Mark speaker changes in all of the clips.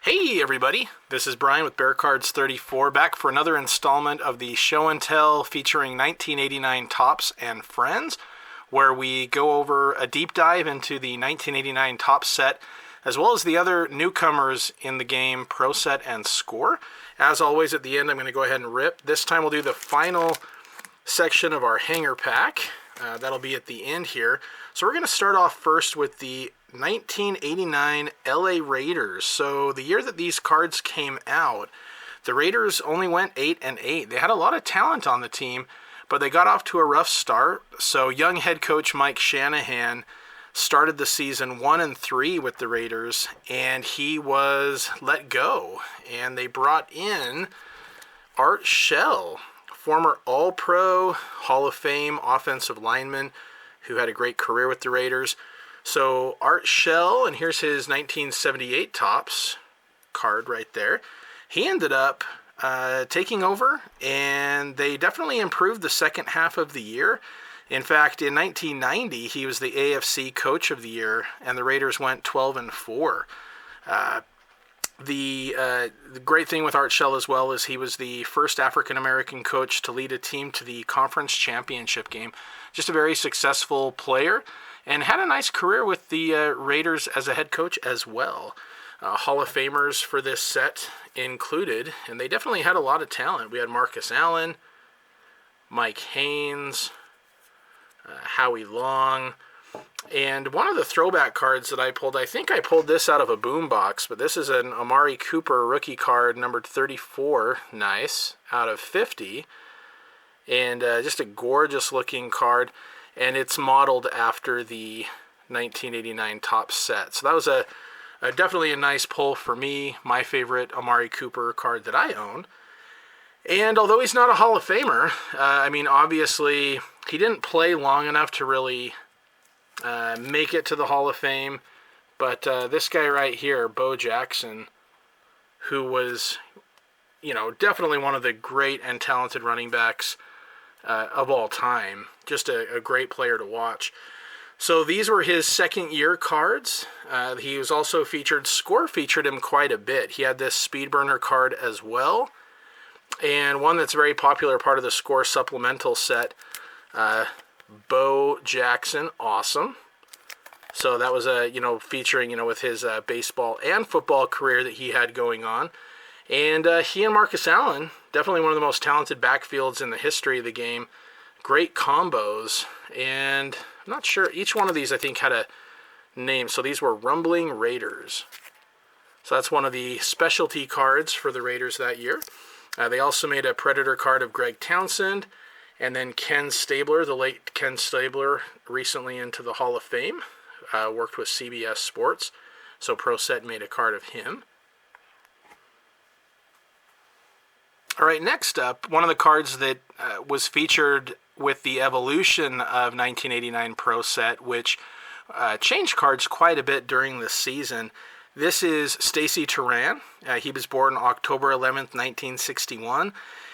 Speaker 1: Hey everybody, this is Brian with Bear Cards 34, back for another installment of the Show and Tell featuring 1989 Topps and Friends, where we go over a deep dive into the 1989 Topps set, as well as the other newcomers in the game, Pro Set and Score. As always, at the end, I'm going to go ahead and rip. This time we'll do the final section of our hanger pack. That'll be at the end here. So we're going to start off first with the 1989 LA Raiders. So the year that these cards came out, the Raiders only went 8-8. They had a lot of talent on the team, but they got off to a rough start. So young head coach Mike Shanahan started the season 1-3 with the Raiders, and he was let go. And they brought in Art Shell, former All-Pro, Hall of Fame offensive lineman who had a great career with the Raiders. So Art Shell, and here's his 1978 Topps card right there. He ended up taking over, and they definitely improved the second half of the year. In fact, in 1990, he was the AFC Coach of the Year, and the Raiders went 12-4. The great thing with Art Shell as well is he was the first African-American coach to lead a team to the conference championship game. Just a very successful player, and had a nice career with the Raiders as a head coach as well. Hall of Famers for this set included, and they definitely had a lot of talent. We had Marcus Allen, Mike Haynes, Howie Long, and one of the throwback cards that I pulled, I think I pulled this out of a boombox, but this is an Amari Cooper rookie card, numbered 34, nice, out of 50, and just a gorgeous looking card, and it's modeled after the 1989 Topps set. So that was a definitely a nice pull for me, my favorite Amari Cooper card that I own. And although he's not a Hall of Famer, I mean, obviously, he didn't play long enough to really make it to the Hall of Fame. But this guy right here, Bo Jackson, who was, definitely one of the great and talented running backs of all time. Just a great player to watch. So these were his second year cards. He was also featured, Score featured him quite a bit. He had this Speed Burner card as well. And one that's a very popular part of the Score supplemental set, Bo Jackson, awesome. So that was featuring, with his baseball and football career that he had going on. And he and Marcus Allen, definitely one of the most talented backfields in the history of the game. Great combos. And I'm not sure, each one of these I think had a name. So these were Rumbling Raiders. So that's one of the specialty cards for the Raiders that year. They also made a Predator card of Greg Townsend, and then Ken Stabler, the late Ken Stabler, recently into the Hall of Fame, worked with CBS Sports, so Pro Set made a card of him. All right, next up, one of the cards that was featured with the evolution of 1989 Pro Set, which changed cards quite a bit during the season. This is Staci Taran. He was born October 11th, 1961.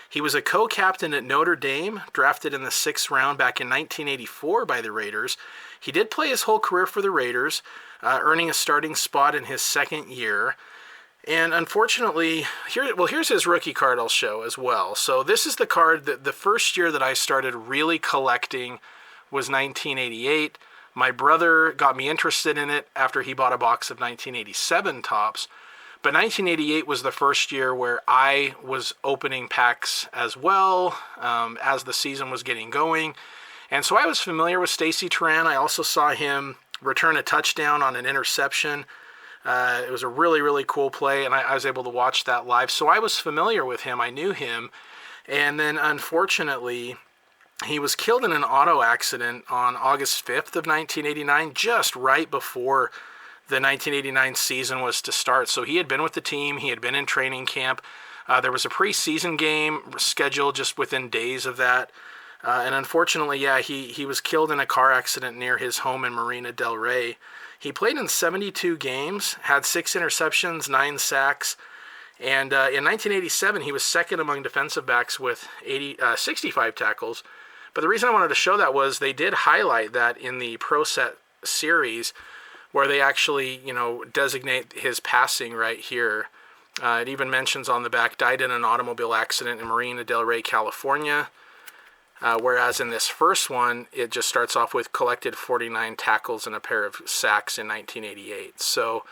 Speaker 1: He was a co-captain at Notre Dame, drafted in the 6th round back in 1984 by the Raiders. He did play his whole career for the Raiders, earning a starting spot in his second year. And unfortunately, here's his rookie card I'll show as well. So this is the card that the first year that I started really collecting was 1988. My brother got me interested in it after he bought a box of 1987 Topps. But 1988 was the first year where I was opening packs as well as the season was getting going. And so I was familiar with Staci Taran. I also saw him return a touchdown on an interception. It was a really, really cool play, and I was able to watch that live. So I was familiar with him. I knew him. And then, unfortunately, he was killed in an auto accident on August 5th of 1989, just right before the 1989 season was to start. So he had been with the team. He had been in training camp. There was a preseason game scheduled just within days of that. And unfortunately, he was killed in a car accident near his home in Marina del Rey. He played in 72 games, had 6 interceptions, 9 sacks, and in 1987, he was second among defensive backs with 65 tackles. But the reason I wanted to show that was they did highlight that in the Pro Set series, where they actually, designate his passing right here. It even mentions on the back, died in an automobile accident in Marina del Rey, California. Whereas in this first one, it just starts off with collected 49 tackles and a pair of sacks in 1988. So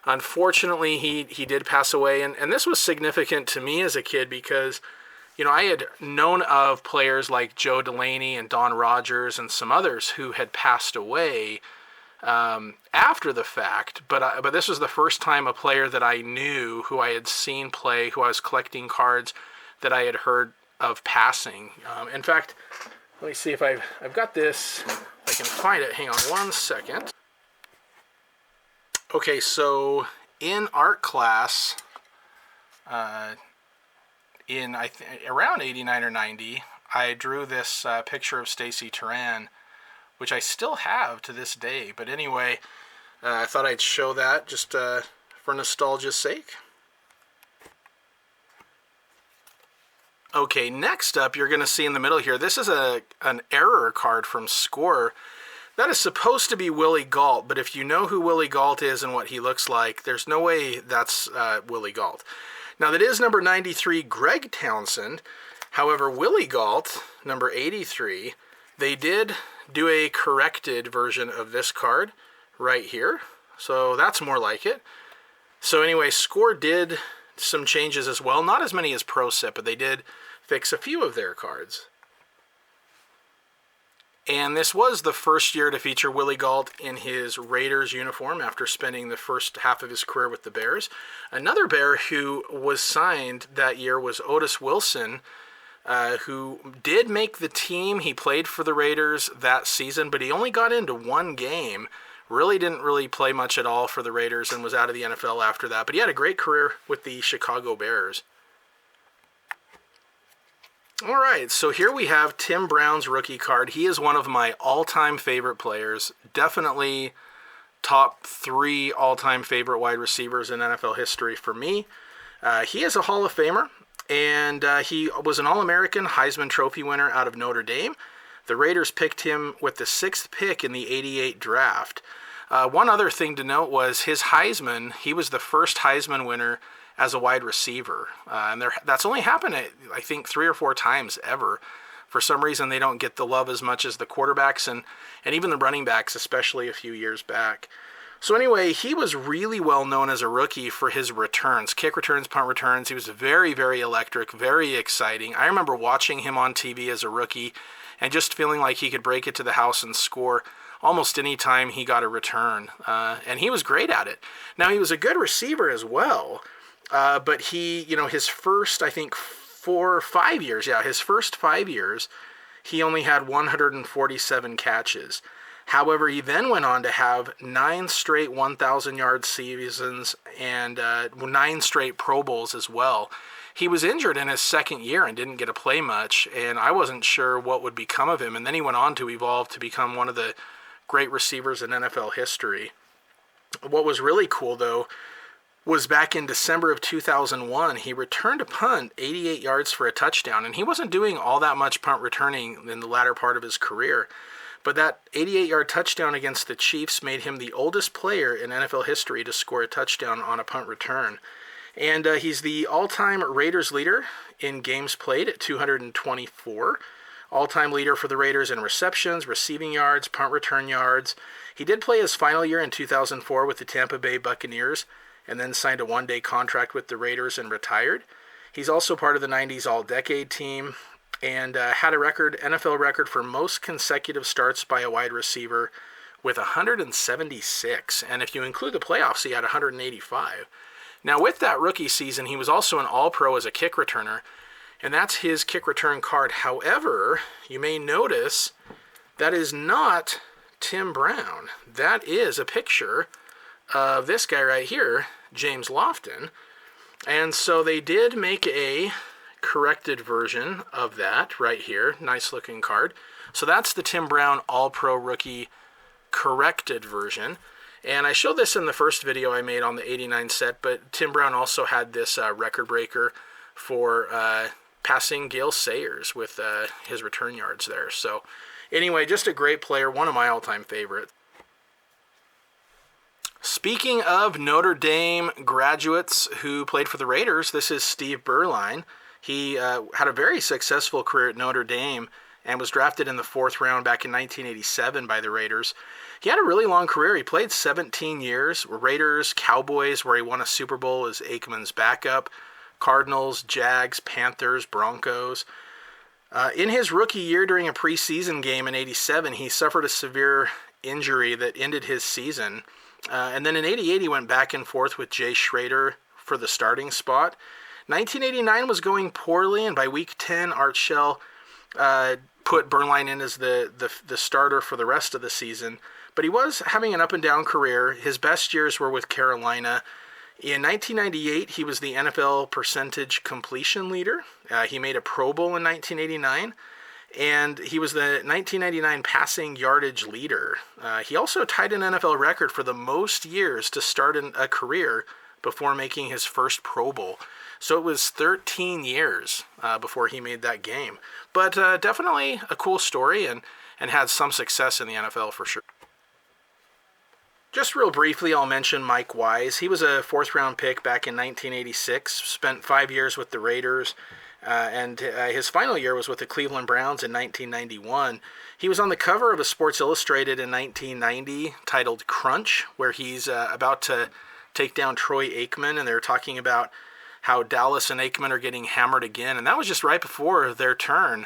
Speaker 1: unfortunately, he did pass away. And this was significant to me as a kid because, I had known of players like Joe Delaney and Don Rogers and some others who had passed away after the fact, but this was the first time a player that I knew, who I had seen play, who I was collecting cards, that I had heard of passing. In fact, let me see if I've got this. If I can find it. Hang on one second. Okay, so in art class, around 89 or 90, I drew this picture of Staci Taran, which I still have to this day. But anyway, I thought I'd show that just for nostalgia's sake. Okay, next up, you're going to see in the middle here, this is an error card from Score. That is supposed to be Willie Gault, but if you know who Willie Gault is and what he looks like, there's no way that's Willie Gault. Now, that is number 93, Greg Townsend. However, Willie Gault, number 83, they did do a corrected version of this card right here. So that's more like it. So anyway, Score did some changes as well. Not as many as Pro Set, but they did fix a few of their cards. And this was the first year to feature Willie Gault in his Raiders uniform after spending the first half of his career with the Bears. Another Bear who was signed that year was Otis Wilson, who did make the team. He played for the Raiders that season, but he only got into one game. Didn't really play much at all for the Raiders and was out of the NFL after that. But he had a great career with the Chicago Bears. All right, so here we have Tim Brown's rookie card. He is one of my all-time favorite players. Definitely top 3 all-time favorite wide receivers in NFL history for me. He is a Hall of Famer. And he was an All-American Heisman Trophy winner out of Notre Dame. The Raiders picked him with the 6th pick in the 88 draft. One other thing to note was his Heisman. He was the first Heisman winner as a wide receiver. And that's only happened, I think, 3 or 4 times ever. For some reason, they don't get the love as much as the quarterbacks and even the running backs, especially a few years back. So anyway, he was really well known as a rookie for his returns, kick returns, punt returns. He was very, very electric, very exciting. I remember watching him on TV as a rookie and just feeling like he could break it to the house and score almost any time he got a return. And he was great at it. Now, he was a good receiver as well, but he, his first, I think, 4 or 5 years, his first 5 years, he only had 147 catches. However, he then went on to have 9 straight 1,000-yard seasons and 9 straight Pro Bowls as well. He was injured in his second year and didn't get to play much, and I wasn't sure what would become of him. And then he went on to evolve to become one of the great receivers in NFL history. What was really cool, though, was back in December of 2001, he returned a punt 88 yards for a touchdown, and he wasn't doing all that much punt returning in the latter part of his career. But that 88-yard touchdown against the Chiefs made him the oldest player in NFL history to score a touchdown on a punt return. And he's the all-time Raiders leader in games played at 224. All-time leader for the Raiders in receptions, receiving yards, punt return yards. He did play his final year in 2004 with the Tampa Bay Buccaneers and then signed a one-day contract with the Raiders and retired. He's also part of the 90s All-Decade team and had a NFL record for most consecutive starts by a wide receiver with 176. And if you include the playoffs, he had 185. Now, with that rookie season, he was also an All-Pro as a kick returner, and that's his kick return card. However, you may notice that is not Tim Brown. That is a picture of this guy right here, James Lofton. And so they did make a corrected version of that right here. Nice looking card. So that's the Tim Brown All-Pro Rookie corrected version. And I showed this in the first video I made on the 89 set, but Tim Brown also had this record breaker for passing Gale Sayers with his return yards there. So anyway, just a great player, one of my all-time favorites. Speaking of Notre Dame graduates who played for the Raiders, this is Steve Berline. He had a very successful career at Notre Dame and was drafted in the 4th round back in 1987 by the Raiders. He had a really long career. He played 17 years. Raiders, Cowboys, where he won a Super Bowl as Aikman's backup, Cardinals, Jags, Panthers, Broncos. In his rookie year during a preseason game in 87, he suffered a severe injury that ended his season. And then in 88, he went back and forth with Jay Schrader for the starting spot. 1989 was going poorly, and by week 10, Art Shell put Berline in as the starter for the rest of the season. But he was having an up-and-down career. His best years were with Carolina. In 1998, he was the NFL percentage completion leader. He made a Pro Bowl in 1989. And he was the 1999 passing yardage leader. He also tied an NFL record for the most years to start a career before making his first Pro Bowl. So it was 13 years before he made that game. But definitely a cool story and had some success in the NFL for sure. Just real briefly, I'll mention Mike Wise. He was a 4th-round pick back in 1986, spent 5 years with the Raiders. And his final year was with the Cleveland Browns in 1991. He was on the cover of a Sports Illustrated in 1990 titled Crunch, where he's about to take down Troy Aikman, and they're talking about how Dallas and Aikman are getting hammered again. And that was just right before their turn,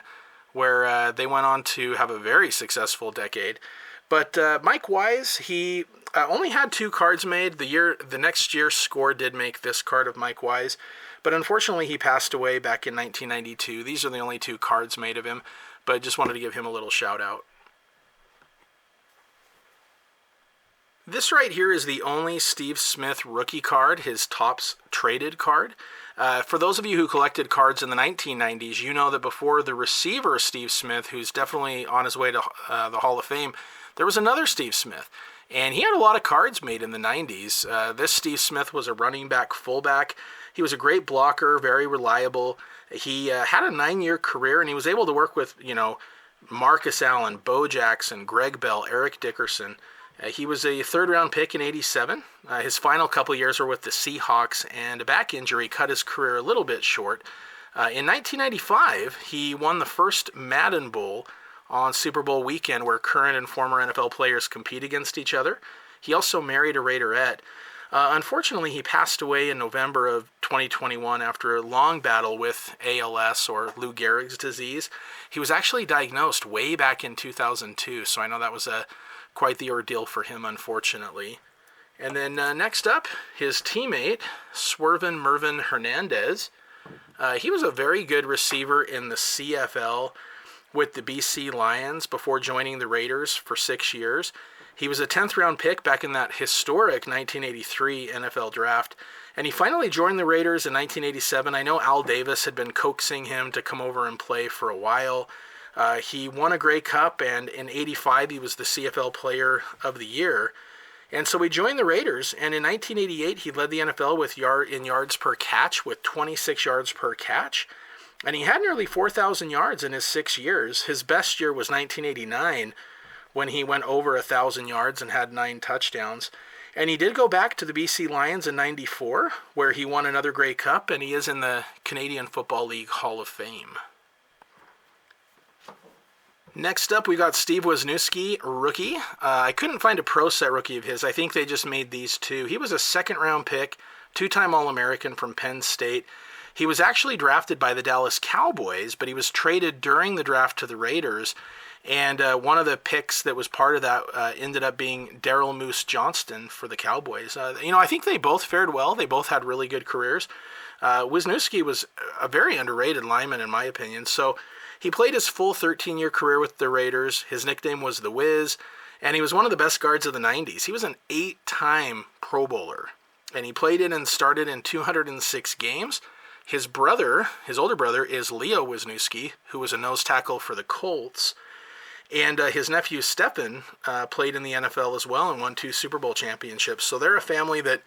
Speaker 1: where they went on to have a very successful decade. But Mike Wise, he only had 2 cards made. The next year's score did make this card of Mike Wise. But unfortunately, he passed away back in 1992. These are the only 2 cards made of him, but I just wanted to give him a little shout out. This right here is the only Steve Smith rookie card, his Topps traded card. For those of you who collected cards in the 1990s, you know that before the receiver Steve Smith, who's definitely on his way to the Hall of Fame, there was another Steve Smith. And he had a lot of cards made in the 90s. This Steve Smith was a running back fullback. He was a great blocker, very reliable. He had a 9-year career, and he was able to work with, Marcus Allen, Bo Jackson, Greg Bell, Eric Dickerson. He was a 3rd-round pick in 87. His final couple years were with the Seahawks, and a back injury cut his career a little bit short. In 1995, he won the first Madden Bowl on Super Bowl weekend, where current and former NFL players compete against each other. He also married a Raiderette. Unfortunately, he passed away in November of 2021 after a long battle with ALS, or Lou Gehrig's disease. He was actually diagnosed way back in 2002, so I know that was quite the ordeal for him, unfortunately. And then next up, his teammate, Swervin Mervin Hernandez. He was a very good receiver in the CFL with the BC Lions before joining the Raiders for 6 years. He was a 10th-round pick back in that historic 1983 NFL draft, and he finally joined the Raiders in 1987. I know Al Davis had been coaxing him to come over and play for a while. He won a Grey Cup, and in 85 he was the CFL Player of the Year. And so he joined the Raiders, and in 1988 he led the NFL in yards per catch with 26 yards per catch. And he had nearly 4,000 yards in his 6 years. His best year was 1989, when he went over 1,000 yards and had 9 touchdowns. And he did go back to the BC Lions in 94, where he won another Grey Cup, and he is in the Canadian Football League Hall of Fame. Next up, we got Steve Wisniewski, rookie. I couldn't find a pro set rookie of his. I think they just made these 2. He was a 2nd-round pick, 2-time All-American from Penn State. He was actually drafted by the Dallas Cowboys, but he was traded during the draft to the Raiders. And one of the picks that was part of that ended up being Daryl Moose Johnston for the Cowboys. I think they both fared well. They both had really good careers. Wisniewski was a very underrated lineman, in my opinion. So he played his full 13-year career with the Raiders. His nickname was the Wiz, and he was one of the best guards of the 90s. He was an 8-time Pro Bowler, and he played in and started in 206 games. His older brother, is Leo Wisniewski, who was a nose tackle for the Colts. And his nephew, Stephen, played in the NFL as well and won 2 Super Bowl championships. So they're a family that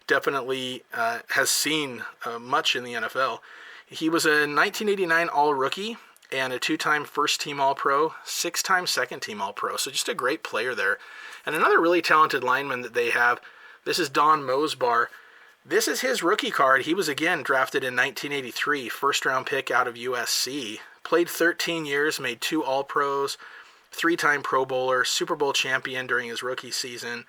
Speaker 1: definitely has seen much in the NFL. He was a 1989 All-Rookie and a 2-time First-Team All-Pro, 6-time Second-Team All-Pro. So just a great player there. And another really talented lineman that they have This is Don Mosbar. This is his rookie card. He was again drafted in 1983, first-round pick out of USC. Played 13 years, made 2 All-Pros, 3-time Pro Bowler, Super Bowl champion during his rookie season.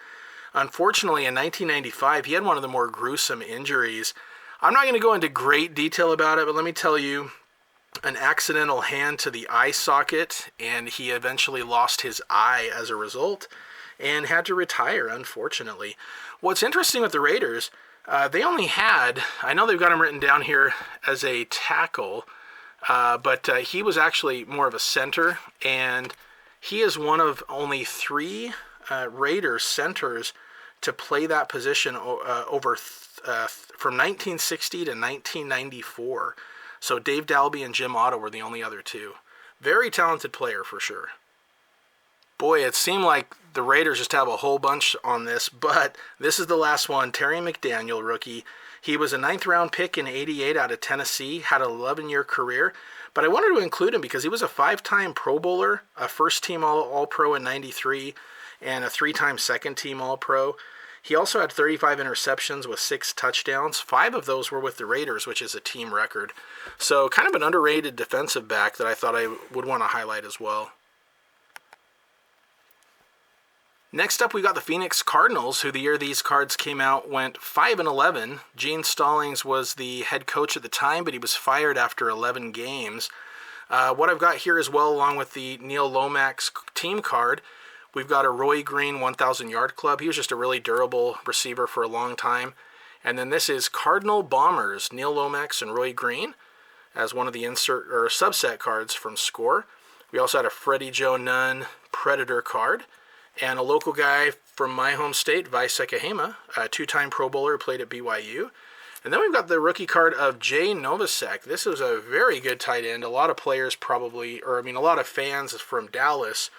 Speaker 1: Unfortunately, in 1995, he had one of the more gruesome injuries. I'm not going to go into great detail about it, but let me tell you, an accidental hand to the eye socket, and he eventually lost his eye as a result and had to retire, unfortunately. What's interesting with the Raiders, they only had, I know they've got him written down here as a tackle, but he was actually more of a center, and he is one of only 3 Raiders centers to play that position from 1960 to 1994. So Dave Dalby and Jim Otto were the only other 2. Very talented player for sure. Boy, it seemed like the Raiders just have a whole bunch on this, but this is the last one. Terry McDaniel, rookie. He was a 9th-round pick in '88 out of Tennessee, had an 11-year career, but I wanted to include him because he was a 5-time Pro Bowler, a first-team All-Pro in '93, and a 3-time second-team All-Pro. He also had 35 interceptions with 6 touchdowns. 5 of those were with the Raiders, which is a team record. So kind of an underrated defensive back that I thought I would want to highlight as well. Next up, we got the Phoenix Cardinals, who the year these cards came out went 5-11. Gene Stallings was the head coach at the time, but he was fired after 11 games. What I've got here as well, along with the Neil Lomax team card, we've got a Roy Green 1,000-yard club. He was just a really durable receiver for a long time. And then this is Cardinal Bombers, Neil Lomax and Roy Green, as one of the subset cards from Score. We also had a Freddie Joe Nunn Predator card. And a local guy from my home state, Visekahema, a 2-time Pro Bowler who played at BYU. And then we've got the rookie card of Jay Novacek. This is a very good tight end. A lot of players probably, a lot of fans from Dallas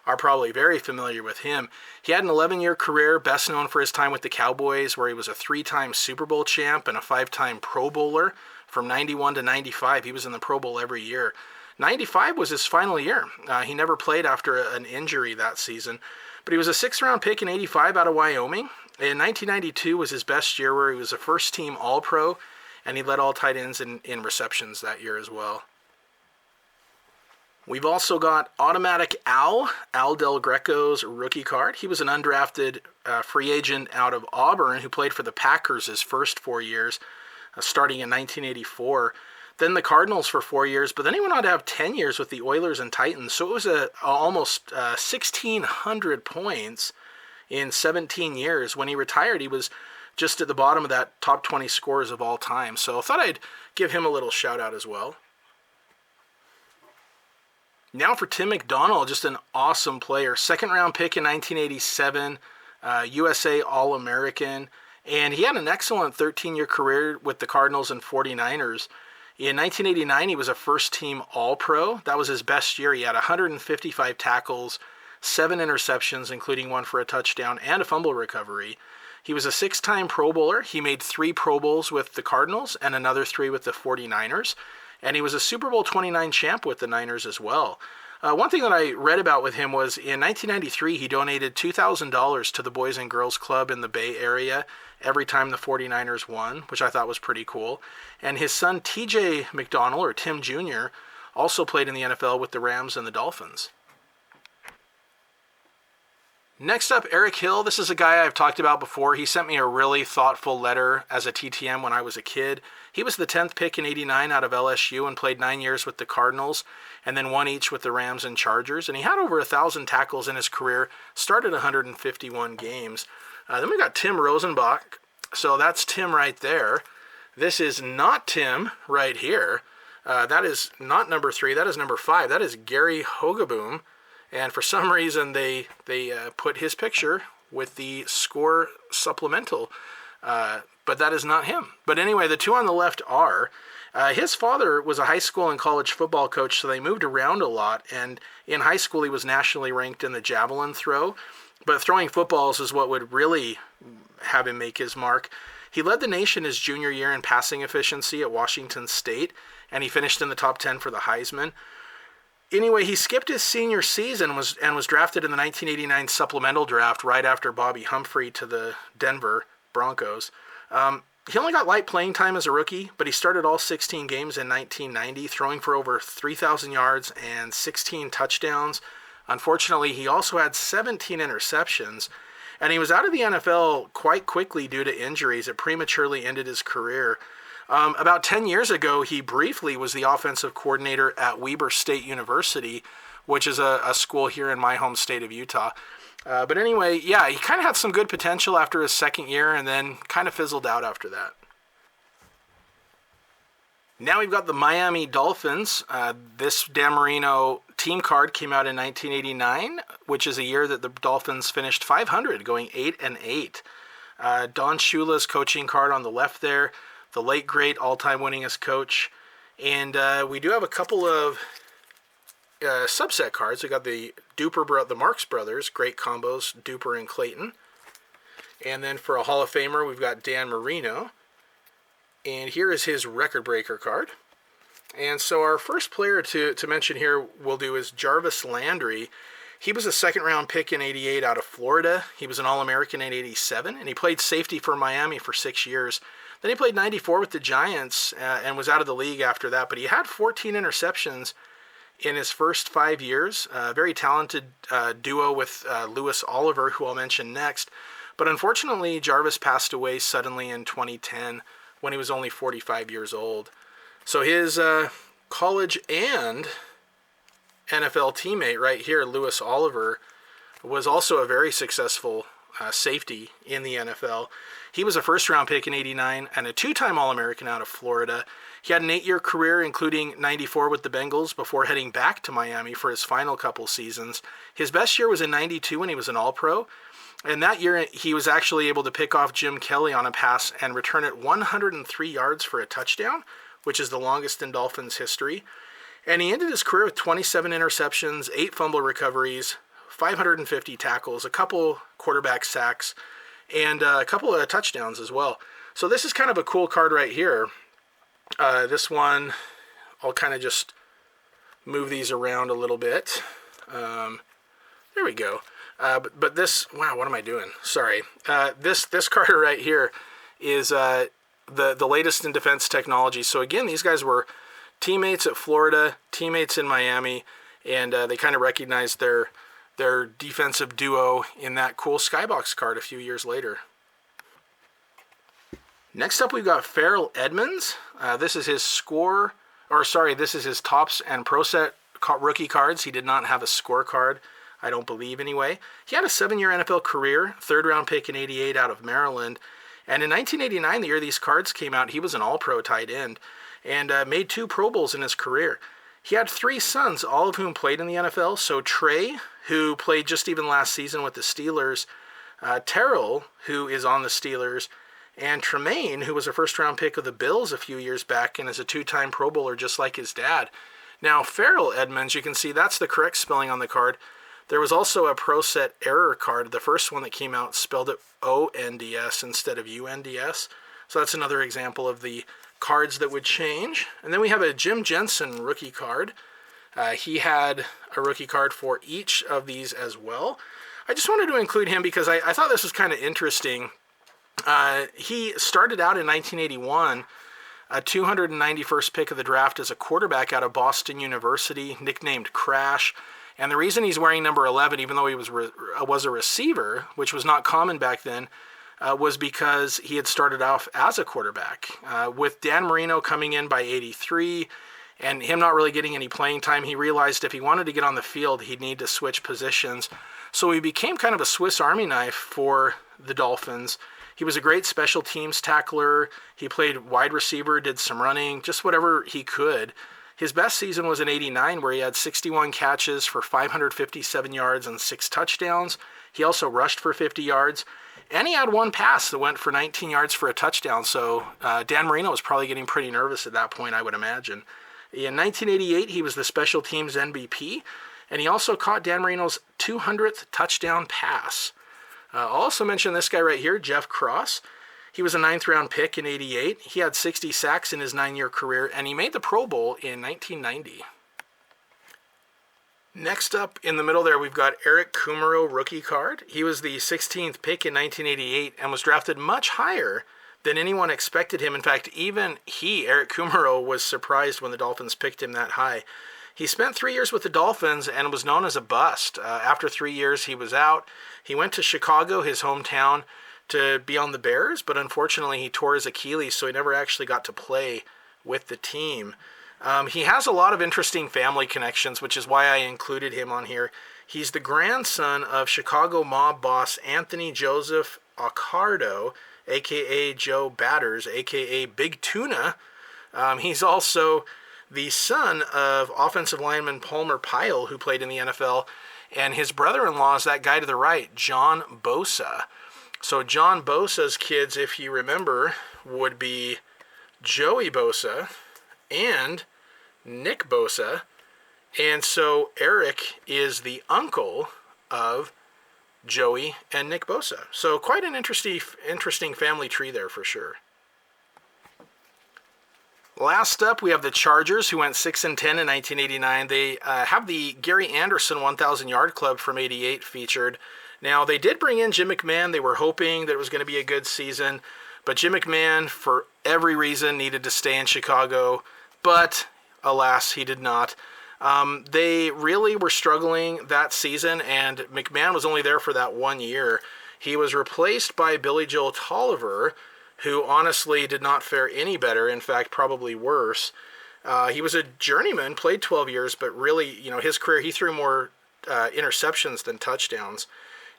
Speaker 1: are probably very familiar with him. He had an 11-year career, best known for his time with the Cowboys, where he was a 3-time Super Bowl champ and a 5-time Pro Bowler. From 91 to 95, he was in the Pro Bowl every year. 95 was his final year. He never played after an injury that season. But he was a 6th-round pick in '85 out of Wyoming. In 1992 was his best year, where he was a first-team All-Pro, and he led all tight ends in receptions that year as well. We've also got Automatic Al Del Greco's rookie card. He was an undrafted free agent out of Auburn who played for the Packers his first 4 years, starting in 1984. Then the Cardinals for 4 years, but then he went on to have 10 years with the Oilers and Titans. So it was almost 1,600 points in 17 years. When he retired, he was just at the bottom of that top 20 scores of all time. So I thought I'd give him a little shout out as well. Now for Tim McDonald, just an awesome player. 2nd-round pick in 1987, USA All-American. And he had an excellent 13-year career with the Cardinals and 49ers. In 1989, he was a first-team All-Pro. That was his best year. He had 155 tackles, 7 interceptions, including 1 for a touchdown, and a fumble recovery. He was a 6-time Pro Bowler. He made 3 Pro Bowls with the Cardinals and another 3 with the 49ers. And he was a Super Bowl 29 champ with the Niners as well. One thing that I read about with him was in 1993, he donated $2,000 to the Boys and Girls Club in the Bay Area every time the 49ers won, which I thought was pretty cool. And his son, TJ McDonald, or Tim Jr., also played in the NFL with the Rams and the Dolphins. Next up, Eric Hill. This is a guy I've talked about before. He sent me a really thoughtful letter as a TTM when I was a kid. He was the 10th pick in '89 out of LSU and played 9 years with the Cardinals and then 1 each with the Rams and Chargers. And he had over 1,000 tackles in his career, started 151 games. Then we got Tim Rosenbach. So that's Tim right there. This is not Tim right here. That is not number 3. That is number 5. That is Gary Hogaboom. And for some reason, they put his picture with the Score supplemental. But that is not him. But anyway, the 2 on the left are. His father was a high school and college football coach, so they moved around a lot. And in high school, he was nationally ranked in the javelin throw. But throwing footballs is what would really have him make his mark. He led the nation his junior year in passing efficiency at Washington State, and he finished in the top 10 for the Heisman. Anyway, he skipped his senior season and was drafted in the 1989 supplemental draft right after Bobby Humphrey to the Denver Broncos. He only got light playing time as a rookie, but he started all 16 games in 1990, throwing for over 3,000 yards and 16 touchdowns. Unfortunately, he also had 17 interceptions, and he was out of the NFL quite quickly due to injuries. It prematurely ended his career. About 10 years ago, he briefly was the offensive coordinator at Weber State University, which is a school here in my home state of Utah. But anyway, yeah, he kind of had some good potential after his second year and then kind of fizzled out after that. Now we've got the Miami Dolphins. This Dan Marino team card came out in 1989, which is a year that the Dolphins finished 500, going 8-8. Don Shula's coaching card on the left there, the late great all-time winningest coach. And we do have a couple of subset cards. We got the the Marks brothers, great combos, Duper and Clayton. And then for a Hall of Famer, we've got Dan Marino. And here is his record breaker card. And so our first player to mention here we'll do is Jarvis Landry. He was a second-round pick in 88 out of Florida. He was an All-American in 87, and he played safety for Miami for 6 years. Then he played 94 with the Giants and was out of the league after that. But he had 14 interceptions in his first 5 years. Very talented duo with Louis Oliver, who I'll mention next. But unfortunately, Jarvis passed away suddenly in 2010 when he was only 45 years old. So his college and NFL teammate right here, Louis Oliver, was also a very successful safety in the NFL. He was a first-round pick in 89 and a two-time All-American out of Florida. He had an 8-year career, including 94 with the Bengals, before heading back to Miami for his final couple seasons. His best year was in 92 when he was an All-Pro. And that year, he was actually able to pick off Jim Kelly on a pass and return it 103 yards for a touchdown, which is the longest in Dolphins history. And he ended his career with 27 interceptions, 8 fumble recoveries, 550 tackles, a couple quarterback sacks, and a couple of touchdowns as well. So this is kind of a cool card right here. This one, I'll kind of just move these around a little bit. There we go. But this, wow, what am I doing? Sorry. This card right here is the latest in defense technology. So again, these guys were teammates at Florida, teammates in Miami, and they kind of recognized their defensive duo in that cool Skybox card a few years later. Next up, we've got Farrell Edmonds. This is his this is his Topps and Pro Set rookie cards. He did not have a score card, I don't believe anyway. He had a 7-year NFL career, third-round pick in 88 out of Maryland. And in 1989, the year these cards came out, he was an All-Pro tight end and made 2 Pro Bowls in his career. He had 3 sons, all of whom played in the NFL. So Trey, who played just even last season with the Steelers, Terrell, who is on the Steelers, and Tremaine, who was a first-round pick of the Bills a few years back and is a 2-time Pro Bowler just like his dad. Now, Farrell Edmonds, you can see that's the correct spelling on the card. There was also a Pro Set error card. The first one that came out spelled it O-N-D-S instead of U-N-D-S. So that's another example of the cards that would change. And then we have a Jim Jensen rookie card. He had a rookie card for each of these as well. I just wanted to include him because I thought this was kind of interesting. He started out in 1981, a 291st pick of the draft as a quarterback out of Boston University, nicknamed Crash. And the reason he's wearing number 11, even though he was a receiver, which was not common back then, was because he had started off as a quarterback. With Dan Marino coming in by 83 and him not really getting any playing time, he realized if he wanted to get on the field, he'd need to switch positions. So he became kind of a Swiss Army knife for the Dolphins. He was a great special teams tackler. He played wide receiver, did some running, just whatever he could. His best season was in 89, where he had 61 catches for 557 yards and 6 touchdowns. He also rushed for 50 yards. And he had 1 pass that went for 19 yards for a touchdown. So Dan Marino was probably getting pretty nervous at that point, I would imagine. In 1988, he was the special teams MVP. And he also caught Dan Marino's 200th touchdown pass. I'll also mention this guy right here, Jeff Cross. He was a 9th-round pick in 88. He had 60 sacks in his 9-year career, and he made the Pro Bowl in 1990. Next up in the middle there, we've got Erickumaro rookie card. He was the 16th pick in 1988 and was drafted much higher than anyone expected him. In fact, even Erickumaro, was surprised when the Dolphins picked him that high. He spent 3 years with the Dolphins and was known as a bust. After 3 years, he was out. He went to Chicago, his hometown, to be on the Bears, but unfortunately he tore his Achilles, so he never actually got to play with the team. He has a lot of interesting family connections, which is why I included him on here. He's the grandson of Chicago mob boss Anthony Joseph Accardo, a.k.a. Joe Batters, a.k.a. Big Tuna. He's also the son of offensive lineman Palmer Pyle, who played in the NFL, and his brother-in-law is that guy to the right, John Bosa. So John Bosa's kids, if you remember, would be Joey Bosa and Nick Bosa, and so Eric is the uncle of Joey and Nick Bosa. So quite an interesting family tree there for sure. Last up, we have the Chargers, who went 6-10 in 1989. They have the Gary Anderson 1,000-yard club from '88 featured. Now, they did bring in Jim McMahon. They were hoping that it was going to be a good season, but Jim McMahon, for every reason, needed to stay in Chicago, but alas, he did not. They really were struggling that season, and McMahon was only there for that 1 year. He was replaced by Billy Joe Tolliver, who honestly did not fare any better, in fact, probably worse. He was a journeyman, played 12 years, but really, his career, he threw more interceptions than touchdowns.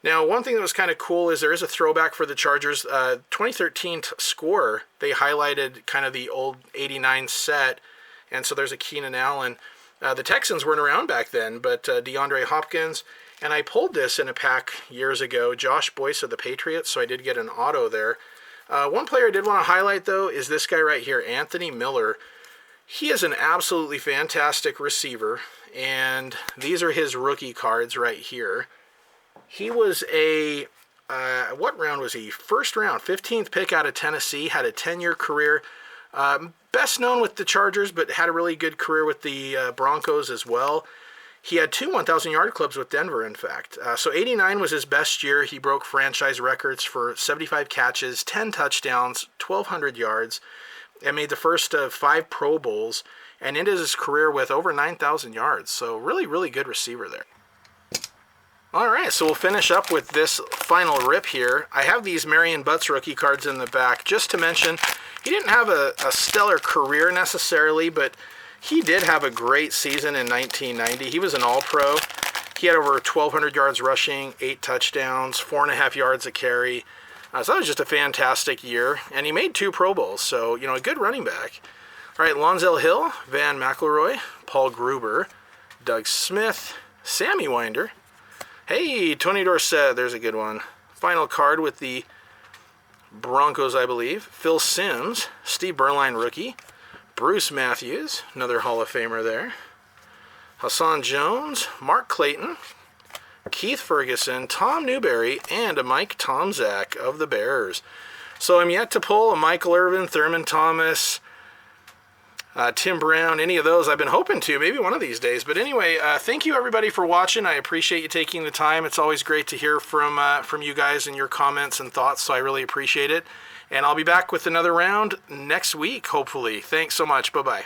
Speaker 1: Now, one thing that was kind of cool is there is a throwback for the Chargers. 2013 score, they highlighted kind of the old 89 set, and so there's a Keenan Allen. The Texans weren't around back then, but DeAndre Hopkins, and I pulled this in a pack years ago, Josh Boyce of the Patriots, so I did get an auto there. One player I did want to highlight, though, is this guy right here, Anthony Miller. He is an absolutely fantastic receiver, and these are his rookie cards right here. He was what round was he? First round, 15th pick out of Tennessee, had a 10-year career. Best known with the Chargers, but had a really good career with the Broncos as well. He had 2 1,000-yard clubs with Denver, in fact. So 89 was his best year. He broke franchise records for 75 catches, 10 touchdowns, 1,200 yards, and made the first of 5 Pro Bowls, and ended his career with over 9,000 yards. So really, really good receiver there. All right, so we'll finish up with this final rip here. I have these Marion Butts rookie cards in the back. Just to mention, he didn't have a stellar career necessarily, but he did have a great season in 1990. He was an All-Pro. He had over 1,200 yards rushing, 8 touchdowns, 4.5 yards a carry. So that was just a fantastic year, and he made 2 Pro Bowls, so, a good running back. All right, Lonzel Hill, Van McElroy, Paul Gruber, Doug Smith, Sammy Winder. Hey, Tony Dorsett, there's a good one. Final card with the Broncos, I believe. Phil Simms, Steve Berline rookie. Bruce Matthews, another Hall of Famer there. Hassan Jones, Mark Clayton, Keith Ferguson, Tom Newberry, and a Mike Tomczak of the Bears. So I'm yet to pull a Michael Irvin, Thurman Thomas, Tim Brown, any of those. I've been hoping to, maybe one of these days. But anyway, thank you everybody for watching. I appreciate you taking the time. It's always great to hear from you guys and your comments and thoughts, so I really appreciate it. And I'll be back with another round next week, hopefully. Thanks so much. Bye-bye.